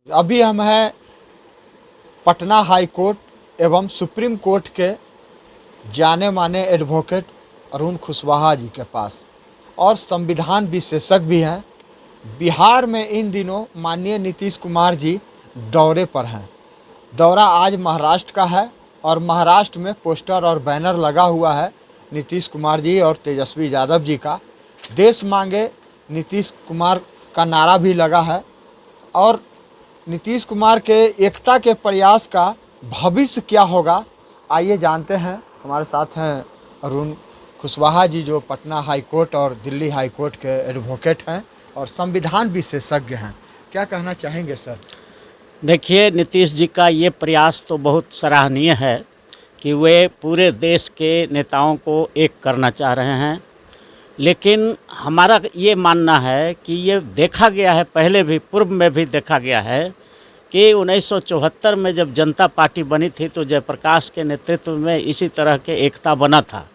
अभी हम हैं पटना हाई कोर्ट एवं सुप्रीम कोर्ट के जाने माने एडवोकेट अरुण कुशवाहा जी के पास, और संविधान विशेषज्ञ भी हैं। बिहार में इन दिनों माननीय नीतीश कुमार जी दौरे पर हैं। दौरा आज महाराष्ट्र का है और महाराष्ट्र में पोस्टर और बैनर लगा हुआ है नीतीश कुमार जी और तेजस्वी यादव जी का। देश मांगे नीतीश कुमार का नारा भी लगा है और नीतीश कुमार के एकता के प्रयास का भविष्य क्या होगा, आइए जानते हैं। हमारे साथ हैं अरुण कुशवाहा जी, जो पटना हाई कोर्ट और दिल्ली हाई कोर्ट के एडवोकेट हैं और संविधान विशेषज्ञ हैं। क्या कहना चाहेंगे सर? देखिए, नीतीश जी का ये प्रयास तो बहुत सराहनीय है कि वे पूरे देश के नेताओं को एक करना चाह रहे हैं, लेकिन हमारा ये मानना है कि ये देखा गया है, पहले भी पूर्व में भी देखा गया है कि 1974 में जब जनता पार्टी बनी थी तो जयप्रकाश के नेतृत्व में इसी तरह के एकता बना था।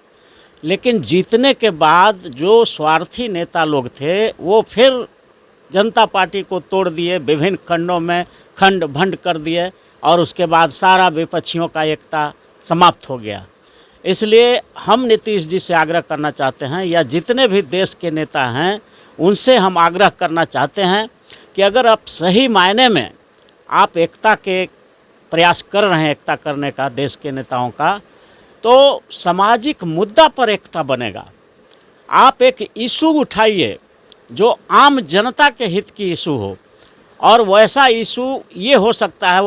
लेकिन जीतने के बाद जो स्वार्थी नेता लोग थे वो फिर जनता पार्टी को तोड़ दिए, विभिन्न खंडों में खंड भंड कर दिए और उसके बाद सारा विपक्षियों का एकता समाप्त हो गया। इसलिए हम नीतीश जी से आग्रह करना चाहते हैं, या जितने भी देश के नेता हैं उनसे हम आग्रह करना चाहते हैं कि अगर आप सही मायने में आप एकता के प्रयास कर रहे हैं, एकता करने का देश के नेताओं का, तो सामाजिक मुद्दा पर एकता बनेगा। आप एक इशू उठाइए जो आम जनता के हित की इशू हो, और वैसा इशू ये हो सकता है,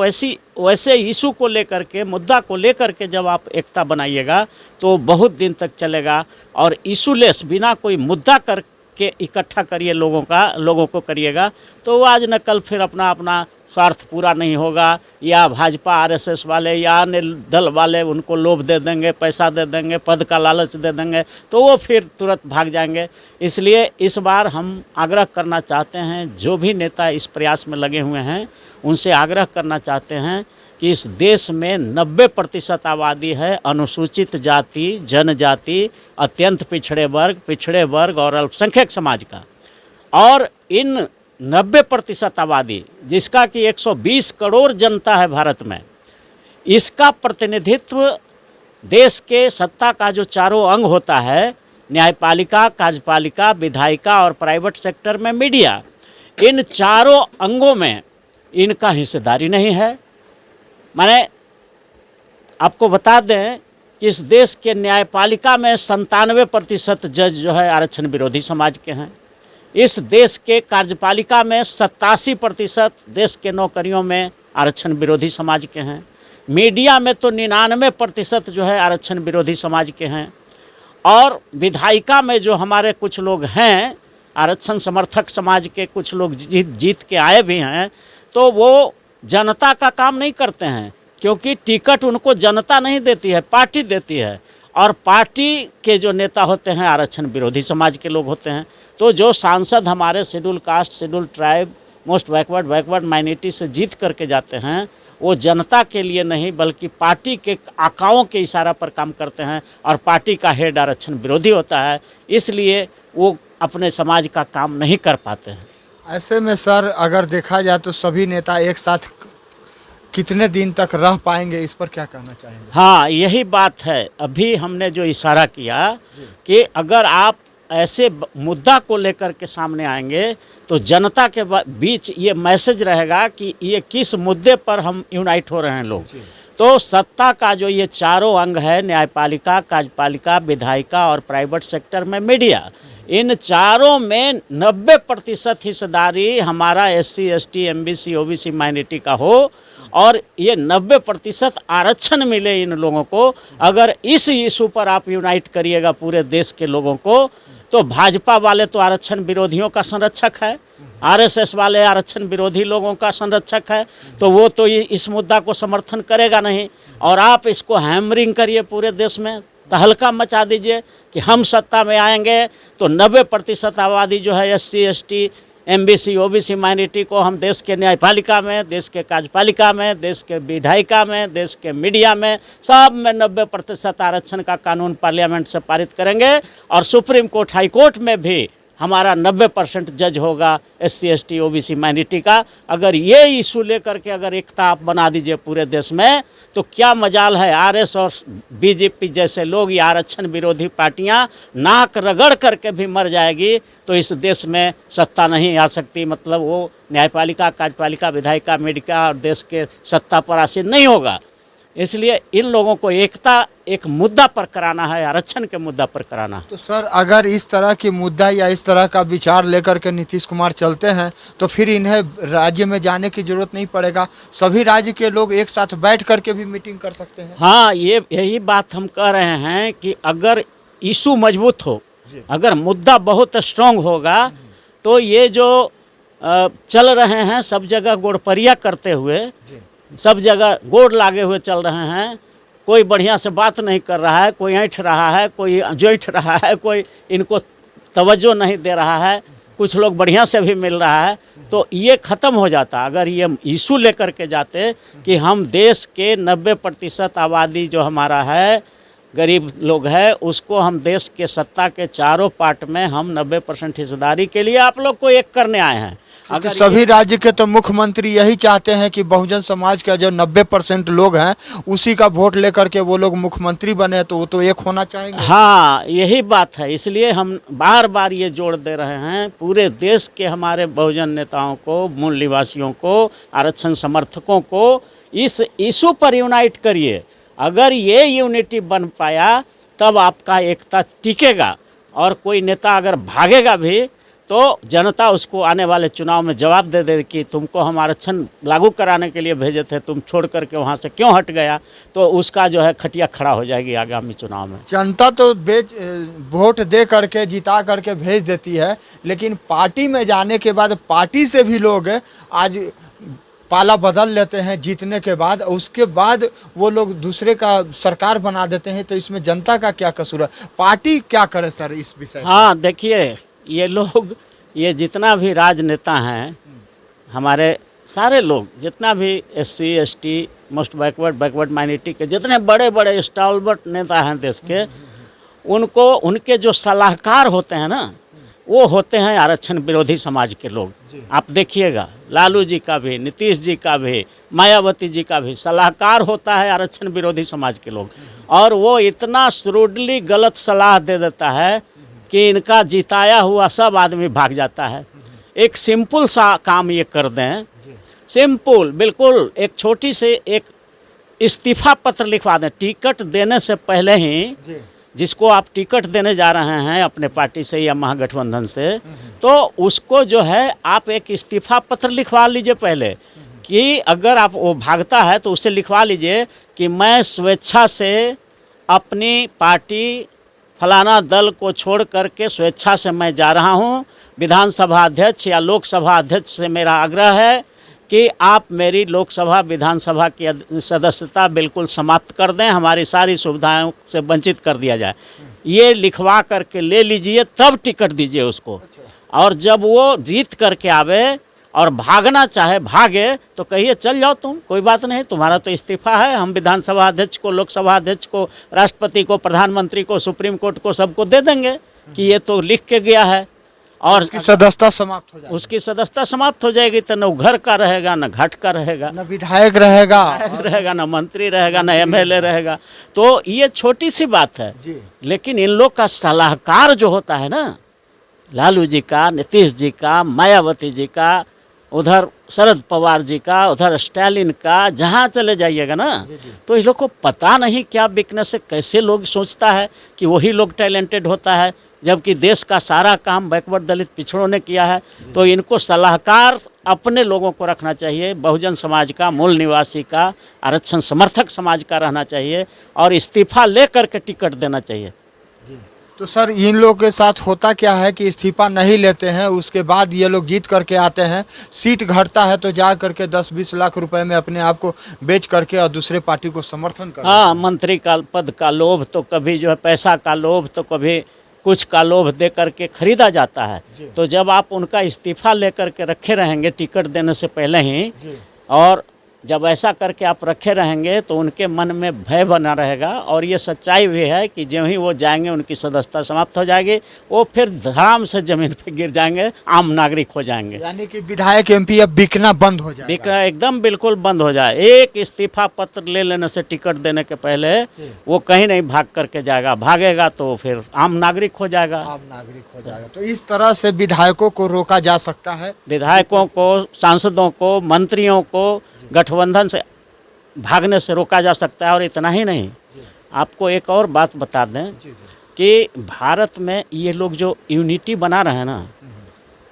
वैसे इशू को लेकर के, मुद्दा को लेकर के जब आप एकता बनाइएगा तो बहुत दिन तक चलेगा। और इशूलेस, बिना कोई मुद्दा करके इकट्ठा करिए लोगों को करिएगा तो वो आज न कल फिर अपना स्वार्थ पूरा नहीं होगा, या भाजपा आरएसएस वाले या अन्य दल वाले उनको लोभ दे देंगे, पैसा दे देंगे, पद का लालच दे देंगे, तो वो फिर तुरंत भाग जाएंगे। इसलिए इस बार हम आग्रह करना चाहते हैं, जो भी नेता इस प्रयास में लगे हुए हैं उनसे आग्रह करना चाहते हैं कि इस देश में 90% आबादी है अनुसूचित जाति, जनजाति, अत्यंत पिछड़े वर्ग और अल्पसंख्यक समाज का, और इन 90% आबादी, जिसका कि 120 करोड़ जनता है भारत में, इसका प्रतिनिधित्व देश के सत्ता का जो चारों अंग होता है, न्यायपालिका, कार्यपालिका, विधायिका और प्राइवेट सेक्टर में मीडिया, इन चारों अंगों में इनका हिस्सेदारी नहीं है। माने आपको बता दें कि इस देश के न्यायपालिका में 97% जज जो है आरक्षण विरोधी समाज के हैं। इस देश के कार्यपालिका में 87% देश के नौकरियों में आरक्षण विरोधी समाज के हैं। मीडिया में तो 99% जो है आरक्षण विरोधी समाज के हैं। और विधायिका में जो हमारे कुछ लोग हैं आरक्षण समर्थक समाज के, कुछ लोग जीत के आए भी हैं, तो वो जनता का काम नहीं करते हैं, क्योंकि टिकट उनको जनता नहीं देती है, पार्टी देती है, और पार्टी के जो नेता होते हैं आरक्षण विरोधी समाज के लोग होते हैं। तो जो सांसद हमारे schedule caste, schedule tribe, most backward minority से जीत करके जाते हैं, वो जनता के लिए नहीं बल्कि पार्टी के आकाओं के इशारा पर काम करते हैं, और पार्टी का हेड आरक्षण विरोधी होता है, इसलिए वो अपने समाज का काम नहीं कर पाते हैं। ऐसे में सर, अगर देखा जाए तो सभी नेता एक साथ कितने दिन तक रह पाएंगे, इस पर क्या कहना चाहेंगे? हाँ, यही बात है। अभी हमने जो इशारा किया कि अगर आप ऐसे मुद्दा को लेकर के सामने आएंगे तो जनता के बीच ये मैसेज रहेगा कि ये किस मुद्दे पर हम यूनाइट हो रहे हैं लोग। तो सत्ता का जो ये चारों अंग है, न्यायपालिका, कार्यपालिका, विधायिका और प्राइवेट सेक्टर में मीडिया, इन चारों में 90% हिस्सेदारी हमारा SC ST MBC OBC minority का हो, और ये 90% आरक्षण मिले इन लोगों को। अगर इस इशू पर आप यूनाइट करिएगा पूरे देश के लोगों को, तो भाजपा वाले तो आरक्षण विरोधियों का संरक्षक है, RSS वाले आरक्षण विरोधी लोगों का संरक्षक है, तो वो तो इस मुद्दा को समर्थन करेगा नहीं। और आप इसको हैमरिंग करिए, पूरे देश में तहलका मचा दीजिए कि हम सत्ता में आएंगे तो 90% आबादी जो है SC ST MBC OBC minority को हम देश के न्यायपालिका में, देश के कार्यपालिका में, देश के विधायिका में, देश के मीडिया में, सब में 90% आरक्षण का कानून पार्लियामेंट से पारित करेंगे। और सुप्रीम कोर्ट, हाई कोर्ट में भी हमारा 90% जज होगा SC ST OBC माइनॉरिटी का। अगर ये इशू लेकर के अगर एकता आप बना दीजिए पूरे देश में, तो क्या मजाल है RS और BJP जैसे लोग या आरक्षण विरोधी पार्टियां नाक रगड़ करके भी मर जाएगी तो इस देश में सत्ता नहीं आ सकती। मतलब वो न्यायपालिका, कार्यपालिका, विधायिका, मेडिका और देश के सत्ता पर आसीन नहीं होगा। इसलिए इन लोगों को एकता एक मुद्दा पर कराना है, आरक्षण के मुद्दा पर कराना है। तो सर अगर इस तरह की मुद्दा या इस तरह का विचार लेकर के नीतीश कुमार चलते हैं तो फिर इन्हें राज्य में जाने की जरूरत नहीं पड़ेगा, सभी राज्य के लोग एक साथ बैठ करके भी मीटिंग कर सकते हैं। हाँ, यही बात हम कह रहे हैं कि अगर इशू मजबूत हो, अगर मुद्दा बहुत स्ट्रांग होगा तो ये जो चल रहे हैं सब जगह गोड़परिया करते हुए, सब जगह गोड़ लागे हुए चल रहे हैं, कोई बढ़िया से बात नहीं कर रहा है, कोई ऐंठ रहा है, कोई जोइठ रहा है, कोई इनको तवज्जो नहीं दे रहा है, कुछ लोग बढ़िया से भी मिल रहा है, तो ये ख़त्म हो जाता। अगर ये इशू लेकर के जाते कि हम देश के 90% आबादी जो हमारा है, गरीब लोग है, उसको हम देश के सत्ता के चारों पार्ट में हम 90% हिस्सेदारी के लिए आप लोग को एक करने आए हैं। अगर सभी राज्य के तो मुख्यमंत्री यही चाहते हैं कि बहुजन समाज का जो 90% लोग हैं उसी का वोट लेकर के वो लोग मुख्यमंत्री बने, तो वो तो एक होना चाहेंगे। हाँ, यही बात है। इसलिए हम बार बार ये जोड़ दे रहे हैं पूरे देश के हमारे बहुजन नेताओं को, मूल निवासियों को, आरक्षण समर्थकों को, इस इशू पर यूनाइट करिए। अगर ये यूनिटी बन पाया तब आपका एकता टिकेगा, और कोई नेता अगर भागेगा भी तो जनता उसको आने वाले चुनाव में जवाब दे दे कि तुमको हम आरक्षण लागू कराने के लिए भेजे थे, तुम छोड़ करके वहाँ से क्यों हट गया, तो उसका जो है खटिया खड़ा हो जाएगी आगामी चुनाव में। जनता तो वोट दे करके जिता करके भेज देती है, लेकिन पार्टी में जाने के बाद पार्टी से भी लोग आज पाला बदल लेते हैं जीतने के बाद, उसके बाद वो लोग दूसरे का सरकार बना देते हैं। तो इसमें जनता का क्या कसूर है, पार्टी क्या करे सर इस विषय? हाँ, देखिए ये लोग, ये जितना भी राजनेता हैं, हमारे सारे लोग जितना भी SC ST most backward minority के जितने बड़े बड़े स्टॉलवर्ट नेता हैं देश के, उनको उनके जो सलाहकार होते हैं ना, वो होते हैं आरक्षण विरोधी समाज के लोग। आप देखिएगा लालू जी का भी, नीतीश जी का भी, मायावती जी का भी सलाहकार होता है आरक्षण विरोधी समाज के लोग, और वो इतना श्रूडली गलत सलाह दे देता है कि इनका जिताया हुआ सब आदमी भाग जाता है। एक सिंपल सा काम ये कर दें, सिंपल बिल्कुल, एक छोटी से एक इस्तीफा पत्र लिखवा दें टिकट देने से पहले ही। जिसको आप टिकट देने जा रहे हैं अपने पार्टी से या महागठबंधन से, तो उसको जो है आप एक इस्तीफा पत्र लिखवा लीजिए पहले, कि अगर आप वो भागता है तो उससे लिखवा लीजिए कि मैं स्वेच्छा से अपनी पार्टी फलाना दल को छोड़ करके स्वेच्छा से मैं जा रहा हूँ। विधानसभा अध्यक्ष या लोकसभा अध्यक्ष से मेरा आग्रह है कि आप मेरी लोकसभा विधानसभा की सदस्यता बिल्कुल समाप्त कर दें, हमारी सारी सुविधाओं से वंचित कर दिया जाए। ये लिखवा करके ले लीजिए, तब टिकट दीजिए उसको। और जब वो जीत करके आवे और भागना चाहे भागे तो कहिए चल जाओ तुम, कोई बात नहीं, तुम्हारा तो इस्तीफा है, हम विधानसभा अध्यक्ष को, लोकसभा अध्यक्ष को, राष्ट्रपति को, प्रधानमंत्री को, सुप्रीम कोर्ट को, सबको दे देंगे कि ये तो लिख के गया है, और उसकी सदस्यता समाप्त हो जाएगी। उसकी सदस्यता समाप्त हो जाएगी। तो न घर का रहेगा, न घाट का रहेगा, न विधायक रहेगा, न मंत्री रहेगा, न MLA रहेगा। तो ये छोटी सी बात है, लेकिन इन लोग का सलाहकार जो होता है ना, लालू जी का, नीतीश जी का, मायावती जी का, उधर शरद पवार जी का, उधर स्टालिन का, जहाँ चले जाइएगा ना, तो इन लोग को पता नहीं क्या वीकनेस है, कैसे लोग सोचता है कि वही लोग टैलेंटेड होता है, जबकि देश का सारा काम बैकवर्ड दलित पिछड़ों ने किया है। तो इनको सलाहकार अपने लोगों को रखना चाहिए, बहुजन समाज का, मूल निवासी का, आरक्षण समर्थक समाज का रहना चाहिए, और इस्तीफा ले करके टिकट देना चाहिए। तो सर इन लोगों के साथ होता क्या है कि इस्तीफा नहीं लेते हैं, उसके बाद ये लोग जीत करके आते हैं, सीट घटता है तो जा करके 10-20 लाख रुपए में अपने आप को बेच करके और दूसरे पार्टी को समर्थन करते हैं। हाँ, मंत्री का पद का लोभ, तो कभी जो है पैसा का लोभ, तो कभी कुछ का लोभ दे करके खरीदा जाता है। तो जब आप उनका इस्तीफा लेकर के रखे रहेंगे टिकट देने से पहले ही, और जब ऐसा करके आप रखे रहेंगे तो उनके मन में भय बना रहेगा। और ये सच्चाई भी है कि जो ही वो जाएंगे उनकी सदस्यता समाप्त हो जाएगी, वो फिर धड़ाम से ज़मीन पे गिर जाएंगे, आम नागरिक हो जाएंगे। यानी कि विधायक एमपी अब बिकना बंद हो जाएगा। बिकना एकदम बिल्कुल बंद हो जाए। एक इस्तीफा पत्र ले लेने से टिकट देने के पहले वो कहीं नहीं भाग करके जाएगा, भागेगा तो फिर आम नागरिक हो जाएगा। आम नागरिक हो जाएगा। तो इस तरह से विधायकों को रोका जा सकता है। विधायकों को, सांसदों को, मंत्रियों को गठबंधन से भागने से रोका जा सकता है। और इतना ही नहीं, आपको एक और बात बता दें कि भारत में ये लोग जो यूनिटी बना रहे हैं ना,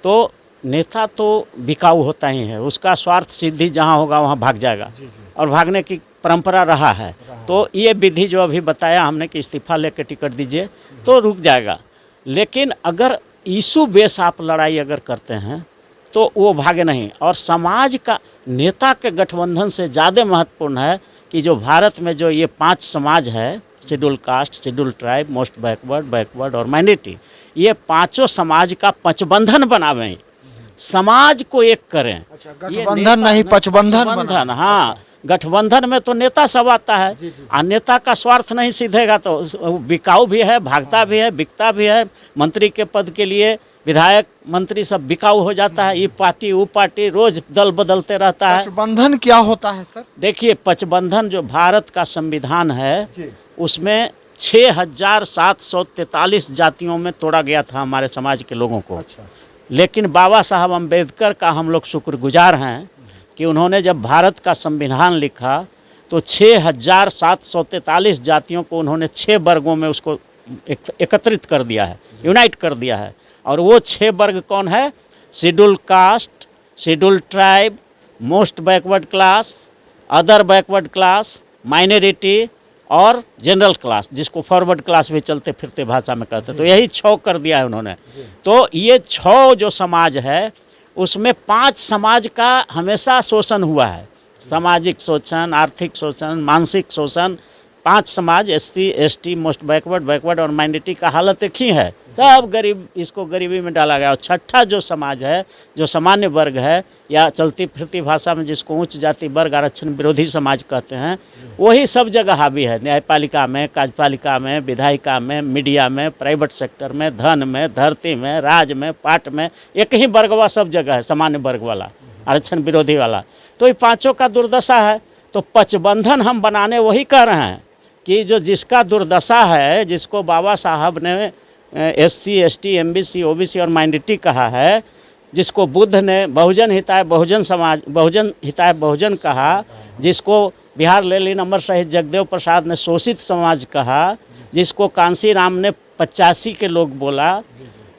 तो नेता तो बिकाऊ होता ही है, उसका स्वार्थ सिद्धि जहाँ होगा वहाँ भाग जाएगा और भागने की परंपरा रहा है। तो ये विधि जो अभी बताया हमने कि इस्तीफा लेके टिकट दीजिए तो रुक जाएगा। लेकिन अगर इशू बेस आप लड़ाई अगर करते हैं तो वो भागे नहीं। और समाज का, नेता के गठबंधन से ज़्यादा महत्वपूर्ण है कि जो भारत में जो ये 5 समाज है, schedule caste, schedule tribe, most backward और माइनॉरिटी, ये पांचों समाज का पचबंधन बनावें, समाज को एक करें। अच्छा, गठबंधन नहीं, पचबंधन। हाँ, गठबंधन में तो नेता सब आता है, और नेता का स्वार्थ नहीं सीधेगा तो बिकाऊ भी है, भागता भी है, बिकता भी है। मंत्री के पद के लिए विधायक मंत्री सब बिकाऊ हो जाता है, ये पार्टी वो पार्टी, रोज दल बदलते रहता है। पचबंधन क्या होता है सर? देखिए, पचबंधन जो भारत का संविधान है उसमें 6743 जातियों में तोड़ा गया था हमारे समाज के लोगों को। अच्छा। लेकिन बाबा साहब अम्बेडकर का हम लोग शुक्रगुजार हैं कि उन्होंने जब भारत का संविधान लिखा तो 6743 जातियों को उन्होंने 6 वर्गों में उसको एकत्रित कर दिया है, यूनाइट कर दिया है। और वो 6 वर्ग कौन है? Schedule caste, schedule tribe, most backward class, other backward class, minority और जनरल क्लास, जिसको फॉरवर्ड क्लास भी चलते फिरते भाषा में कहते हैं। तो यही 6 कर दिया है उन्होंने। तो ये 6 जो समाज है उसमें 5 समाज का हमेशा शोषण हुआ है, सामाजिक शोषण, आर्थिक शोषण, मानसिक शोषण। 5 समाज SC, ST, मोस्ट बैकवर्ड और माइनॉरिटी का हालत एक ही है, सब गरीब, इसको गरीबी में डाला गया। और 6ठा जो समाज है, जो सामान्य वर्ग है, या चलती फिरती भाषा में जिसको उच्च जाति वर्ग आरक्षण विरोधी समाज कहते हैं, वही सब जगह हावी है। न्यायपालिका में, कार्यपालिका में, विधायिका में, मीडिया में, प्राइवेट सेक्टर में, धन में, धरती में, राज में, पाट में, एक ही वर्गवा सब जगह है, सामान्य वर्ग वाला, आरक्षण विरोधी वाला। तो ये 5 का दुर्दशा है। तो पचबंधन हम बनाने वही कह रहे हैं कि जो जिसका दुर्दशा है, जिसको बाबा साहब ने SC, ST, MBC, OBC और माइनॉरिटी कहा है, जिसको बुद्ध ने बहुजन हिताय बहुजन समाज, बहुजन हिताय बहुजन कहा, जिसको बिहार लेलिन अमर शहीद जगदेव प्रसाद ने शोषित समाज कहा, जिसको कांसी राम ने 85 के लोग बोला।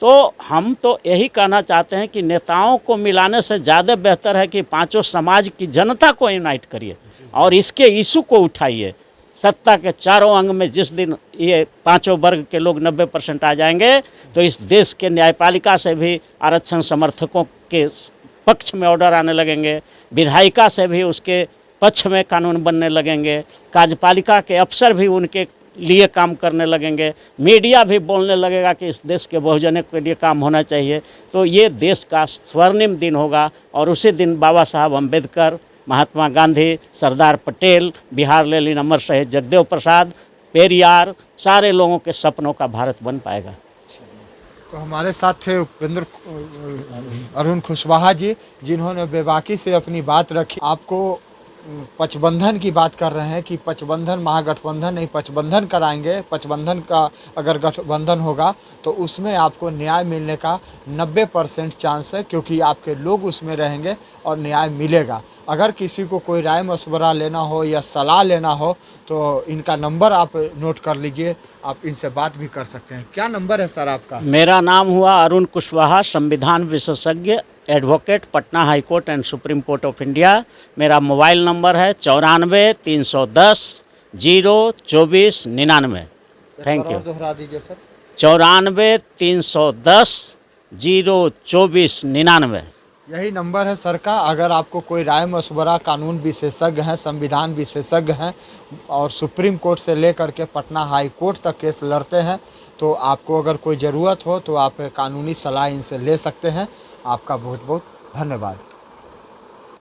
तो हम तो यही कहना चाहते हैं कि नेताओं को मिलाने से ज़्यादा बेहतर है कि 5 समाज की जनता को यूनाइट करिए और इसके इशू को उठाइए। सत्ता के चारों अंग में जिस दिन ये 5 वर्ग के लोग 90% आ जाएंगे तो इस देश के न्यायपालिका से भी आरक्षण समर्थकों के पक्ष में ऑर्डर आने लगेंगे, विधायिका से भी उसके पक्ष में कानून बनने लगेंगे, कार्यपालिका के अफसर भी उनके लिए काम करने लगेंगे, मीडिया भी बोलने लगेगा कि इस देश के बहुजनों के लिए काम होना चाहिए। तो ये देश का स्वर्णिम दिन होगा। और उसी दिन बाबा साहब अम्बेडकर, महात्मा गांधी, सरदार पटेल, बिहार लेलिन अमर शहीद जगदेव प्रसाद, पेरियार, सारे लोगों के सपनों का भारत बन पाएगा। तो हमारे साथ थे उपेंद्र अरुण कुशवाहा जी, जिन्होंने बेबाकी से अपनी बात रखी। आपको पचबंधन की बात कर रहे हैं कि पचबंधन, महागठबंधन नहीं, पचबंधन कराएंगे। पचबंधन का अगर गठबंधन होगा तो उसमें आपको न्याय मिलने का 90% चांस है, क्योंकि आपके लोग उसमें रहेंगे और न्याय मिलेगा। अगर किसी को कोई राय मशवरा लेना हो या सलाह लेना हो तो इनका नंबर आप नोट कर लीजिए, आप इनसे बात भी कर सकते हैं। क्या नंबर है सर आपका? मेरा नाम हुआ अरुण कुशवाहा, संविधान विशेषज्ञ, advocate, Patna high court and supreme court of India. मेरा मोबाइल नंबर है 94 310 024 99। Thank you. दोहरा दीजिए सर। 94 310 024 99। यही नंबर है सर का। अगर आपको कोई राय मशवरा, कानून विशेषज्ञ हैं, संविधान विशेषज्ञ हैं और सुप्रीम कोर्ट से लेकर के पटना हाई कोर्ट तक केस लड़ते हैं, तो आपको अगर कोई ज़रूरत हो तो आप कानूनी सलाह इनसे ले सकते हैं। आपका बहुत बहुत धन्यवाद।